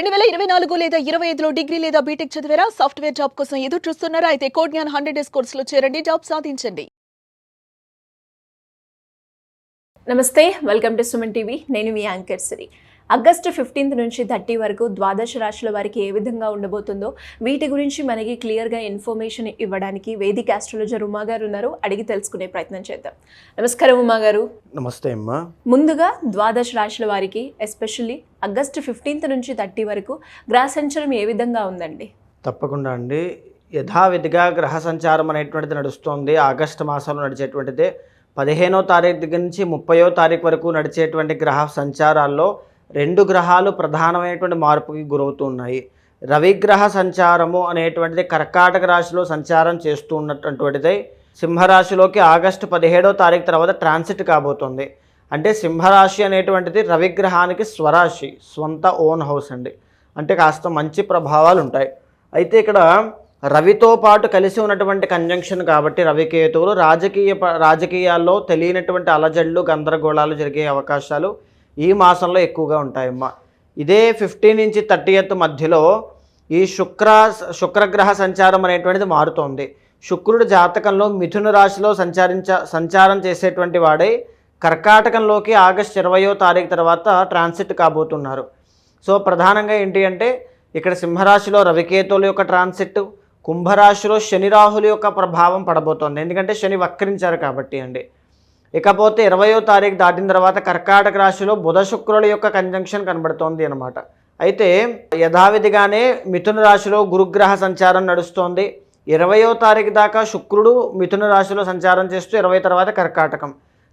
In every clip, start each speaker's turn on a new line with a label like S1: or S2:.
S1: 2024 లేదా 25లో డిగ్రీ లేదా బీటెక్ చదివారా? సాఫ్ట్వేర్ జాబ్ కోసం ఎదురు చూస్తున్నారా? అయితే కోడ్ జ్ఞాన్ 100 డేస్ కోర్సులో చేరండి, జాబ్ సాధించండి. నమస్తే, వెల్కమ్ టు సుమన్ టీవీ. నేను మీ యాంకర్ సిరి. ఆగస్టు 15 నుంచి 30 వరకు ద్వాదశ రాశుల వారికి ఏ విధంగా ఉండబోతుందో వీటి గురించి మనకి క్లియర్గా ఇన్ఫర్మేషన్ ఇవ్వడానికి వేదిక ఆస్ట్రాలజర్ ఉమా గారు ఉన్నారు. అడిగి తెలుసుకునే ప్రయత్నం చేద్దాం. నమస్కారం ఉమా గారు.
S2: నమస్తే అమ్మా.
S1: ముందుగా ద్వాదశ రాశుల వారికి ఎస్పెషల్లీ ఆగస్టు 15 నుంచి 30 వరకు గ్రహ సంచారం ఏ విధంగా ఉందండి?
S2: తప్పకుండా అండి. యథావిధిగా గ్రహ సంచారం అనేటువంటిది నడుస్తోంది. ఆగస్టు మాసంలో నడిచేటువంటిదే. 15వ తారీఖు దగ్గర నుంచి 30వ తారీఖు వరకు నడిచేటువంటి గ్రహ సంచారాల్లో 2 గ్రహాలు ప్రధానమైనటువంటి మార్పుకి గురవుతూ ఉన్నాయి. రవిగ్రహ సంచారము అనేటువంటిది కర్కాటక రాశిలో సంచారం చేస్తూ ఉన్నటువంటిది సింహరాశిలోకి ఆగస్టు 17వ తారీఖు తర్వాత ట్రాన్సిట్ కాబోతుంది. అంటే సింహరాశి అనేటువంటిది రవిగ్రహానికి స్వరాశి, స్వంత ఓన్ హౌస్ అండి. అంటే కాస్త మంచి ప్రభావాలు ఉంటాయి. అయితే ఇక్కడ రవితో పాటు కలిసి ఉన్నటువంటి కంజంక్షన్ కాబట్టి రవికేతువులు రాజకీయాల్లో తెలియనటువంటి అలజడులు గందరగోళాలు జరిగే అవకాశాలు ఈ మాసంలో ఎక్కువగా ఉంటాయమ్మా. ఇదే 15 నుంచి 30th మధ్యలో ఈ శుక్రగ్రహ సంచారం అనేటువంటిది మారుతోంది. శుక్రుడు జాతకంలో మిథున రాశిలో సంచారం చేసేటువంటి వాడై కర్కాటకంలోకి ఆగస్టు 20వ తారీఖు తర్వాత ట్రాన్సిట్ కాబోతున్నారు. సో ప్రధానంగా ఏంటి అంటే ఇక్కడ సింహరాశిలో రవికేతువుల యొక్క ట్రాన్సిట్, కుంభరాశిలో శని రాహుల యొక్క ప్రభావం పడబోతోంది. ఎందుకంటే శని వక్రించారు కాబట్టి అండి. ఇకపోతే 20వ తారీఖు దాటిన తర్వాత కర్కాటక రాశిలో బుధ శుక్రుల యొక్క కంజంక్షన్ కనబడుతోంది అనమాట. అయితే యథావిధిగానే మిథున రాశిలో గురుగ్రహ సంచారం నడుస్తోంది. 20వ తారీఖు దాకా శుక్రుడు మిథున రాశిలో సంచారం చేస్తూ 20 తర్వాత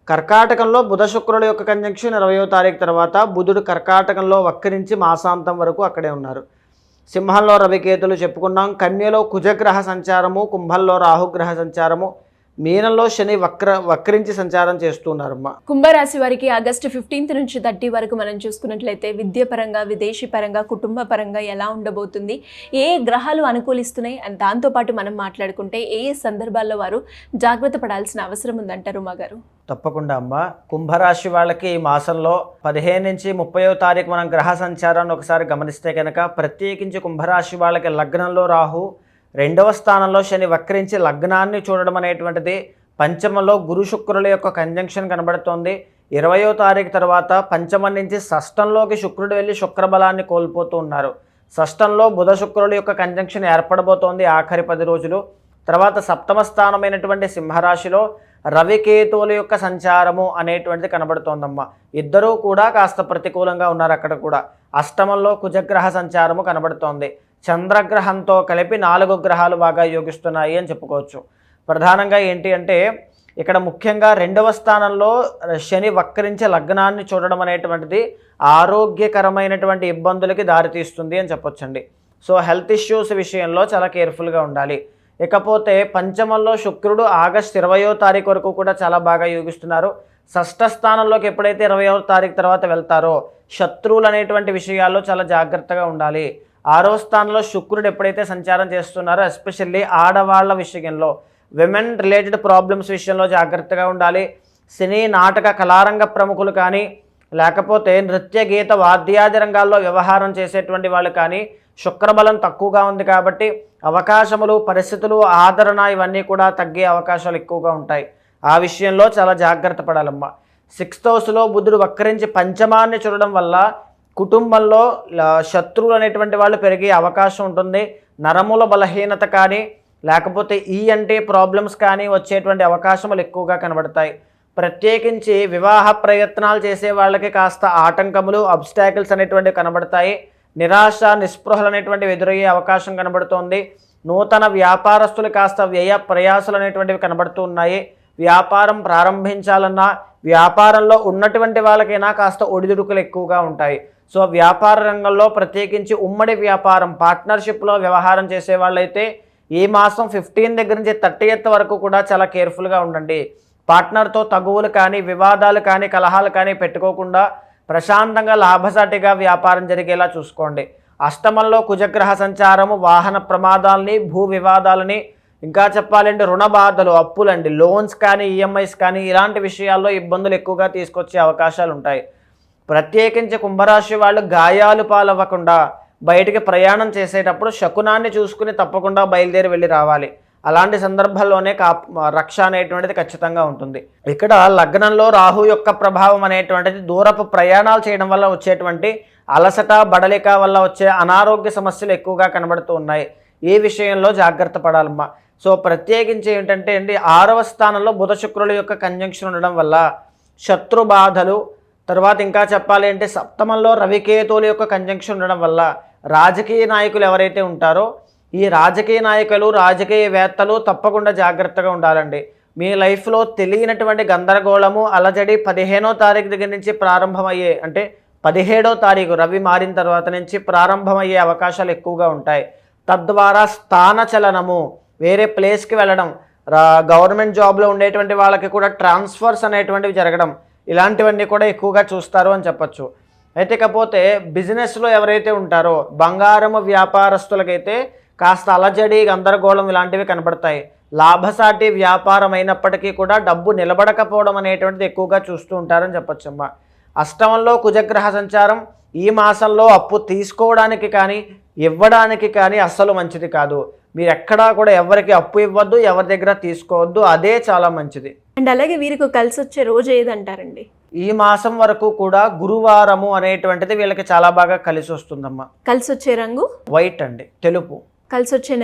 S2: కర్కాటకంలో బుధ శుక్రుల యొక్క కంజంక్షన్ 20వ తారీఖు తర్వాత బుధుడు కర్కాటకంలో వక్రించి మాసాంతం వరకు అక్కడే ఉన్నారు. సింహంలో రవికేతులు చెప్పుకున్నాం. కన్యలో కుజగ్రహ సంచారము, కుంభంలో రాహుగ్రహ సంచారము, మీనంలో శని వక్రించి సంచారం చేస్తున్నారమ్మా.
S1: కుంభరాశి వారికి ఆగస్టు 15 నుంచి 30 వరకు మనం చూసుకున్నట్లయితే విద్యాపరంగా, విదేశీ పరంగా, కుటుంబ పరంగా ఎలా ఉండబోతుంది, ఏ గ్రహాలు అనుకూలిస్తున్నాయి అండ్ దాంతోపాటు మనం మాట్లాడుకుంటే ఏ సందర్భాల్లో వారు జాగ్రత్త పడాల్సిన అవసరం ఉందంటారు మా గారు?
S2: తప్పకుండా అమ్మా. కుంభరాశి వాళ్ళకి ఈ మాసంలో 15 నుంచి 30వ తారీఖు మనం గ్రహ సంచారాన్ని ఒకసారి గమనిస్తే కనుక ప్రత్యేకించి కుంభరాశి వాళ్ళకి లగ్నంలో రాహు, 2వ స్థానంలో శని వక్రించి లగ్నాన్ని చూడడం అనేటువంటిది, పంచమంలో గురు శుక్రుల యొక్క కంజంక్షన్ కనబడుతోంది. 20వ తారీఖు తర్వాత పంచమం నుంచి షష్టంలోకి శుక్రుడు వెళ్ళి శుక్రబలాన్ని కోల్పోతూ ఉన్నారు. షష్టంలో బుధ శుక్రుల యొక్క కంజంక్షన్ ఏర్పడబోతోంది ఆఖరి 10 రోజులు. తర్వాత సప్తమ స్థానమైనటువంటి సింహరాశిలో రవికేతువుల యొక్క సంచారము అనేటువంటిది కనబడుతోందమ్మా. ఇద్దరూ కూడా కాస్త ప్రతికూలంగా ఉన్నారు. అక్కడ కూడా అష్టమంలో కుజగ్రహ సంచారము కనబడుతోంది. చంద్రగ్రహంతో కలిపి 4 గ్రహాలు బాగా యోగిస్తున్నాయి అని చెప్పుకోవచ్చు. ప్రధానంగా ఏంటి అంటే ఇక్కడ ముఖ్యంగా 2వ స్థానంలో శని వక్రించి లగ్నాన్ని చూడడం అనేటువంటిది ఆరోగ్యకరమైనటువంటి ఇబ్బందులకి దారితీస్తుంది అని చెప్పొచ్చండి. సో హెల్త్ ఇష్యూస్ విషయంలో చాలా కేర్ఫుల్గా ఉండాలి. ఇకపోతే పంచమంలో శుక్రుడు ఆగస్టు 20వ తారీఖు వరకు కూడా చాలా బాగా యోగిస్తున్నారు. షష్ఠ స్థానంలోకి ఎప్పుడైతే 20వ తారీఖు తర్వాత వెళ్తారో శత్రువులు అనేటువంటి విషయాల్లో చాలా జాగ్రత్తగా ఉండాలి. 6వ స్థానంలో శుక్రుడు ఎప్పుడైతే సంచారం చేస్తున్నారో ఎస్పెషల్లీ ఆడవాళ్ల విషయంలో, విమెన్ రిలేటెడ్ ప్రాబ్లమ్స్ విషయంలో జాగ్రత్తగా ఉండాలి. సినీ, నాటక, కళారంగ ప్రముఖులు కానీ లేకపోతే నృత్య, గీత, వాద్యాది రంగాల్లో వ్యవహారం చేసేటువంటి వాళ్ళు కానీ శుక్రబలం తక్కువగా ఉంది కాబట్టి అవకాశములు, పరిస్థితులు, ఆదరణ ఇవన్నీ కూడా తగ్గే అవకాశాలు ఎక్కువగా ఉంటాయి. ఆ విషయంలో చాలా జాగ్రత్త పడాలమ్మా. 6th హౌస్లో బుధుడు వక్రించి పంచమాన్ని చూడడం వల్ల కుటుంబంలో శత్రువులు అనేటువంటి వాళ్ళు పెరిగే అవకాశం ఉంటుంది. నరముల బలహీనత కానీ లేకపోతే ఈఎన్టీ ప్రాబ్లమ్స్ కానీ వచ్చేటువంటి అవకాశములు ఎక్కువగా కనబడతాయి. ప్రత్యేకించి వివాహ ప్రయత్నాలు చేసే వాళ్ళకి కాస్త ఆటంకములు, అబ్స్టాకిల్స్ అనేటువంటివి కనబడతాయి. నిరాశ, నిస్పృహలు అనేటువంటివి ఎదురయ్యే అవకాశం కనబడుతోంది. నూతన వ్యాపారస్తులు కాస్త వ్యయ ప్రయాసాలు అనేటువంటివి కనబడుతూ ఉన్నాయి. వ్యాపారం ప్రారంభించాలన్నా వ్యాపారంలో ఉన్నటువంటి వాళ్ళకైనా కాస్త ఒడిదుడుకులు ఎక్కువగా ఉంటాయి. సో వ్యాపార రంగంలో ప్రత్యేకించి ఉమ్మడి వ్యాపారం, పార్ట్నర్షిప్లో వ్యవహారం చేసే వాళ్ళైతే ఈ మాసం 15 దగ్గర నుంచి 30th వరకు కూడా చాలా కేర్ఫుల్గా ఉండండి. పార్ట్నర్తో తగువులు కానీ, వివాదాలు కానీ, కలహాలు కానీ పెట్టుకోకుండా ప్రశాంతంగా లాభసాటిగా వ్యాపారం జరిగేలా చూసుకోండి. అష్టమంలో కుజగ్రహ సంచారము వాహన ప్రమాదాలని, భూ వివాదాలని, ఇంకా చెప్పాలంటే రుణ బాధలు, అప్పులండి, లోన్స్ కానీ, ఈఎంఐస్ కానీ ఇలాంటి విషయాల్లో ఇబ్బందులు ఎక్కువగా తీసుకొచ్చే అవకాశాలు ఉంటాయి. ప్రత్యేకించి కుంభరాశి వాళ్ళు గాయాలు పాలవ్వకుండా బయటికి ప్రయాణం చేసేటప్పుడు శకునాన్ని చూసుకుని తప్పకుండా బయలుదేరి వెళ్ళి రావాలి. అలాంటి సందర్భాల్లోనే రక్ష అనేటువంటిది ఖచ్చితంగా ఉంటుంది. ఇక్కడ లగ్నంలో రాహు యొక్క ప్రభావం అనేటువంటిది దూరపు ప్రయాణాలు చేయడం వల్ల వచ్చేటువంటి అలసట, బడలిక వల్ల వచ్చే అనారోగ్య సమస్యలు ఎక్కువగా కనబడుతూ ఉన్నాయి. ఈ విషయంలో జాగ్రత్త పడాలమ్మా. సో ప్రత్యేకించి ఏంటంటే అండి, 6వ స్థానంలో బుధ శుక్రుల యొక్క కంజంక్షన్ ఉండడం వల్ల శత్రు బాధలు, తర్వాత ఇంకా చెప్పాలి అంటే సప్తమంలో రవికేతువుల యొక్క కంజంక్షన్ ఉండడం వల్ల రాజకీయ నాయకులు ఎవరైతే ఉంటారో ఈ రాజకీయ నాయకులు, రాజకీయవేత్తలు తప్పకుండా జాగ్రత్తగా ఉండాలండి. మీ లైఫ్లో తెలియనటువంటి గందరగోళము, అలజడి 15వ తారీఖు దగ్గర నుంచి ప్రారంభమయ్యే, అంటే 17వ తారీఖు రవి మారిన తర్వాత నుంచి ప్రారంభమయ్యే అవకాశాలు ఎక్కువగా ఉంటాయి. తద్వారా స్థానచలనము, వేరే ప్లేస్కి వెళ్ళడం, గవర్నమెంట్ జాబ్లో ఉండేటువంటి వాళ్ళకి కూడా ట్రాన్స్ఫర్స్ అనేటువంటివి జరగడం, ఇలాంటివన్నీ కూడా ఎక్కువగా చూస్తారు అని చెప్పచ్చు. అయితే కాకపోతే బిజినెస్లో ఎవరైతే ఉంటారో బంగారము వ్యాపారస్తులకైతే కాస్త అలజడి, గందరగోళం ఇలాంటివి కనబడతాయి. లాభసాటి వ్యాపారం అయినప్పటికీ కూడా డబ్బు నిలబడకపోవడం అనేటువంటిది ఎక్కువగా చూస్తూ ఉంటారని చెప్పొచ్చమ్మా. అష్టమంలో కుజగ్రహ సంచారం ఈ మాసంలో అప్పు తీసుకోవడానికి కానీ ఇవ్వడానికి కానీ అస్సలు మంచిది కాదు. మీరు ఎక్కడా కూడా ఎవరికి అప్పు ఇవ్వద్దు, ఎవరి దగ్గర తీసుకోవద్దు, అదే చాలా మంచిది.
S1: అండ్ అలాగే వీరికి కలిసి వచ్చే రోజు ఏదంటారండి?
S2: ఈ మాసం వరకు కూడా గురువారము అనేటువంటిది వీళ్ళకి చాలా బాగా కలిసి వస్తుందమ్మా.
S1: కలిసి వచ్చే రంగు
S2: వైట్ అండి, తెలుపు.
S1: కలిసి వచ్చే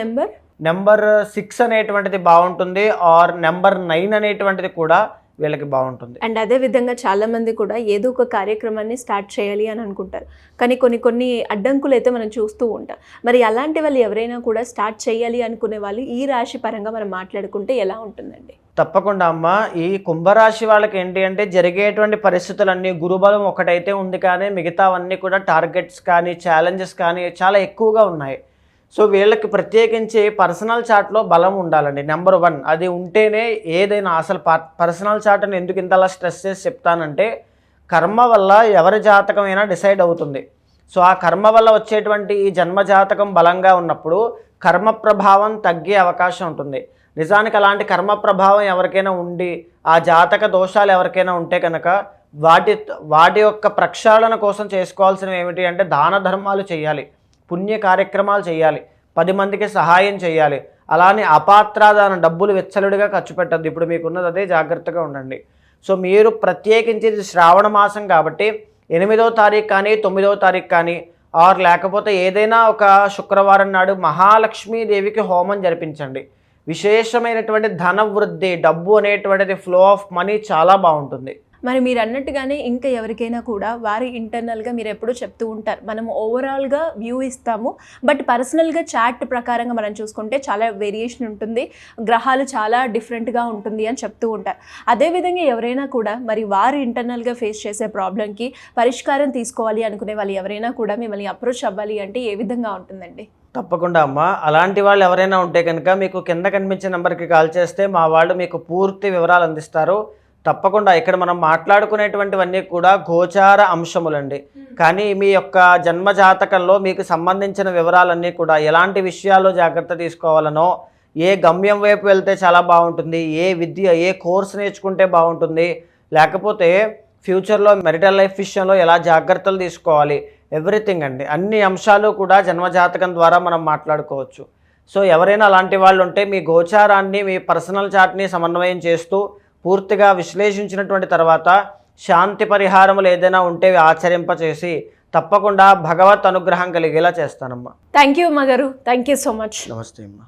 S2: నెంబర్ 6 అనేటువంటిది బాగుంటుంది, ఆర్ నెంబర్ 9 అనేటువంటిది కూడా వీళ్ళకి బాగుంటుంది.
S1: అండ్ అదే విధంగా చాలా మంది కూడా ఏదో ఒక కార్యక్రమాన్ని స్టార్ట్ చేయాలి అని అనుకుంటారు, కానీ కొన్ని అడ్డంకులు అయితే మనం చూస్తూ ఉంటాం. మరి అలాంటి వాళ్ళు ఎవరైనా కూడా స్టార్ట్ చేయాలి అనుకునే వాళ్ళు ఈ రాశి పరంగా మనం మాట్లాడుకుంటే ఎలా ఉంటుందండి?
S2: తప్పకుండా అమ్మ, ఈ కుంభరాశి వాళ్ళకి ఏంటి అంటే జరిగేటువంటి పరిస్థితులన్నీ గురుబలం ఒకటైతే ఉంది, కానీ మిగతావన్నీ కూడా టార్గెట్స్ కానీ ఛాలెంజెస్ కానీ చాలా ఎక్కువగా ఉన్నాయి. సో వీళ్ళకి ప్రత్యేకించి పర్సనల్ చార్ట్లో బలం ఉండాలండి. నెంబర్ 1 అది ఉంటేనే ఏదైనా. అసలు పర్సనల్ చార్ట్ అని ఎందుకు ఇంతలా స్ట్రెస్ చేసి చెప్తానంటే, కర్మ వల్ల ఎవరి జాతకమైనా డిసైడ్ అవుతుంది. సో ఆ కర్మ వల్ల వచ్చేటువంటి ఈ జన్మ జాతకం బలంగా ఉన్నప్పుడు కర్మ ప్రభావం తగ్గే అవకాశం ఉంటుంది. నిజానికి అలాంటి కర్మ ప్రభావం ఎవరికైనా ఉండి ఆ జాతక దోషాలు ఎవరికైనా ఉంటే కనుక వాటి యొక్క ప్రక్షాళన కోసం చేసుకోవాల్సినవి ఏమిటి అంటే దాన ధర్మాలు చేయాలి, పుణ్య కార్యక్రమాలు చేయాలి, 10 మందికి సహాయం చేయాలి. అలానే అపాత్రాదాన డబ్బులు విచ్చలుడిగా ఖర్చు పెట్టద్దు. ఇప్పుడు మీకున్నది అదే, జాగ్రత్తగా ఉండండి. సో మీరు ప్రత్యేకించి శ్రావణ మాసం కాబట్టి 8వ తారీఖు కానీ 9వ తారీఖు కానీ, ఆర్ లేకపోతే ఏదైనా ఒక శుక్రవారం నాడు మహాలక్ష్మీదేవికి హోమం జరిపించండి. విశేషమైనటువంటి ధన వృద్ధి, డబ్బు అనేటువంటిది ఫ్లో ఆఫ్ మనీ చాలా బాగుంటుంది.
S1: మరి మీరు అన్నట్టుగానే ఇంకా ఎవరికైనా కూడా వారి ఇంటర్నల్గా మీరు ఎప్పుడూ చెప్తూ ఉంటారు, మనం ఓవరాల్గా వ్యూ ఇస్తాము, బట్ పర్సనల్గా చార్ట్ ప్రకారంగా మనం చూసుకుంటే చాలా వేరియేషన్ ఉంటుంది, గ్రహాలు చాలా డిఫరెంట్గా ఉంటుంది అని చెప్తూ ఉంటారు. అదేవిధంగా ఎవరైనా కూడా మరి వారు ఇంటర్నల్గా ఫేస్ చేసే ప్రాబ్లంకి పరిష్కారం తీసుకోవాలి అనుకునే వాళ్ళు ఎవరైనా కూడా మిమ్మల్ని అప్రోచ్ అవ్వాలి అంటే ఏ విధంగా ఉంటుందండి?
S2: తప్పకుండా అమ్మ, అలాంటి వాళ్ళు ఎవరైనా ఉంటే కనుక మీకు కింద కనిపించే నెంబర్కి కాల్ చేస్తే మా వాళ్ళు మీకు పూర్తి వివరాలు అందిస్తారు. తప్పకుండా ఇక్కడ మనం మాట్లాడుకునేటువంటివన్నీ కూడా గోచార అంశములండి, కానీ మీ యొక్క జన్మ జాతకంలో మీకు సంబంధించిన వివరాలన్నీ కూడా ఎలాంటి విషయాల్లో జాగ్రత్త తీసుకోవాలనో, ఏ గమ్యం వైపు వెళ్తే చాలా బాగుంటుంది, ఏ విద్య, ఏ కోర్స్ నేర్చుకుంటే బాగుంటుంది, లేకపోతే ఫ్యూచర్లో మెరిటల్ లైఫ్ విషయంలో ఎలా జాగ్రత్తలు తీసుకోవాలి, ఎవ్రీథింగ్ అండి, అన్ని అంశాలు కూడా జన్మజాతకం ద్వారా మనం మాట్లాడుకోవచ్చు. సో ఎవరైనా అలాంటి వాళ్ళు ఉంటే మీ గోచారాన్ని, మీ పర్సనల్ చార్ట్ని సమన్వయం చేస్తూ పూర్తిగా విశ్లేషించినటువంటి తర్వాత శాంతి పరిహారములు ఏదైనా ఉంటే ఆచరింపచేసి తప్పకుండా భగవత్ అనుగ్రహం కలిగేలా చేస్తానమ్మా.
S1: థ్యాంక్ యూ అమ్మ గారు, థ్యాంక్ యూ సో మచ్.
S2: నమస్తే అమ్మా.